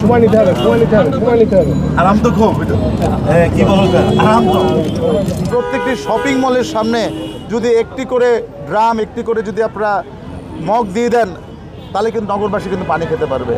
সময় নিতে হবে, সময় নিতে হবে, সময় নিতে হবে। আরাম তো খুব কি বলবো আরাম তো। প্রত্যেকটি শপিং মলের সামনে যদি একটি করে ড্রাম, একটি করে যদি আপনারা মগ দিয়ে দেন, তাহলে কিন্তু নগরবাসী কিন্তু পানি খেতে পারবে।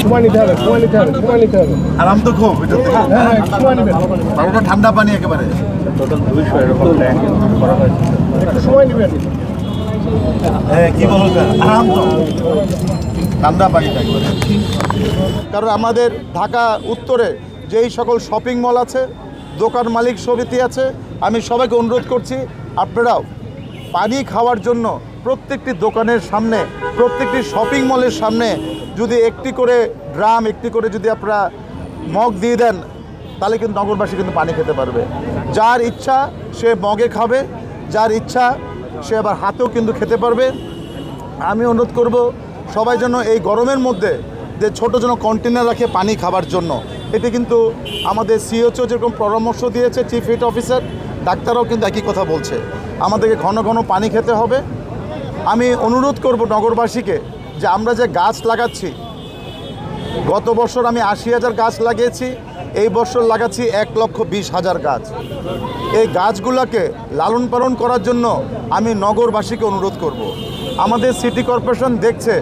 সময় নিতে হবে, সময় নিতে হবে, সময় নিতে হবে। আরাম তো খুব হ্যাঁ, সময় নেবেন, ওটা ঠান্ডা পানি একেবারে। একটু সময় নেবেন। কি বলবো আরাম তো, ঠান্ডা পানিটা একেবারে। কারণ আমাদের ঢাকা উত্তরে যেই সকল শপিং মল আছে, দোকান মালিক সমিতি আছে, আমি সবাইকে অনুরোধ করছি আপনারাও পানি খাওয়ার জন্য প্রত্যেকটি দোকানের সামনে, প্রত্যেকটি শপিং মলের সামনে যদি একটি করে ড্রাম, একটি করে যদি আপনারা মগ দিয়ে দেন, তাহলে কিন্তু নগরবাসী কিন্তু পানি খেতে পারবে। যার ইচ্ছা সে মগে খাবে, যার ইচ্ছা সে আবার হাতেও কিন্তু খেতে পারবে। আমি অনুরোধ করব সবাই যেন এই গরমের মধ্যে যে ছোটো যেন কন্টেনার রাখে পানি খাবার জন্য। এটি কিন্তু আমাদের সিএইচও যেরকম পরামর্শ দিয়েছে, চিফ হেড অফিসার, ডাক্তাররাও কিন্তু একই কথা বলছে, আমাদেরকে ঘন ঘন পানি খেতে হবে। আমি অনুরোধ করব নগরবাসীকে যে আমরা যে গাছ লাগাচ্ছি, গত বছর আমি ৮০,০০০ গাছ লাগিয়েছি, এই বছর লাগাচ্ছি ১,২০,০০০ গাছ। এই গাছগুলোকে লালন পালন করার জন্য আমি নগরবাসীকে অনুরোধ করব। আমাদের সিটি কর্পোরেশন দেখছে,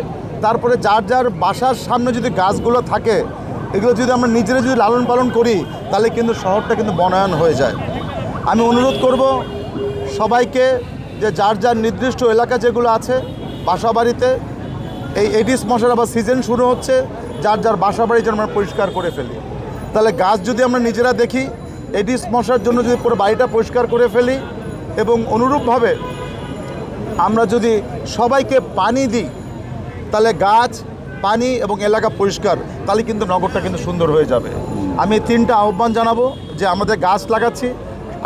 তারপরে যার যার বাসার সামনে যদি গাছগুলো থাকে, এগুলো যদি আমরা নিজেরা যদি লালন পালন করি, তাহলে কিন্তু শহরটা কিন্তু বনায়ন হয়ে যায়। আমি অনুরোধ করব সবাইকে যে যার যার নির্দিষ্ট এলাকা যেগুলো আছে বাসা বাড়িতে, এই এডিস মশার আবার সিজন শুরু হচ্ছে, যার যার বাসা বাড়ি যেন আমরা পরিষ্কার করে ফেলি। তাহলে গাছ যদি আমরা নিজেরা দেখি, এডিস মশার জন্য যদি পুরো বাড়িটা পরিষ্কার করে ফেলি, এবং অনুরূপভাবে আমরা যদি সবাইকে পানি দিই, তাহলে গাছ, পানি এবং এলাকা পরিষ্কার, তাহলে কিন্তু নগরটা কিন্তু সুন্দর হয়ে যাবে। আমি 3টা আহ্বান জানাবো যে আমাদের গাছ লাগাচ্ছি,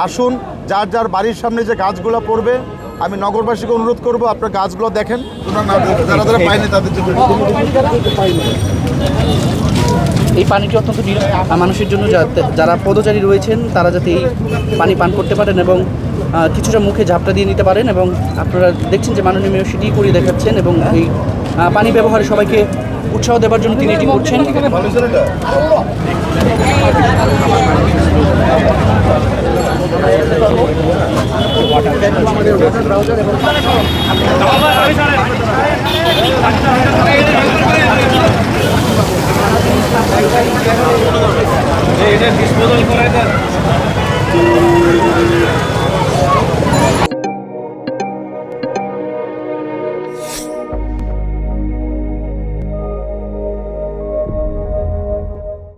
আসুন যার যার বাড়ির সামনে যে গাছগুলো পড়বে, আমি নগরবাসীকে অনুরোধ করব আপনার গাছগুলো দেখেন, যারা যারা পায়নি তাদের জন্য। এই পানিটি অত্যন্ত মানুষের জন্য, যারা পদচারী রয়েছেন তারা যাতে এই পানি পান করতে পারেন এবং কিছুটা মুখে ঝাপটা দিয়ে নিতে পারেন। এবং আপনারা দেখছেন যে মাননীয় মেয়র সেটি করে দেখাচ্ছেন এবং এই পানি ব্যবহারে সবাইকে উৎসাহ দেওয়ার জন্য তিনি এটি করছেন। ডিসপোজাল করে দেন।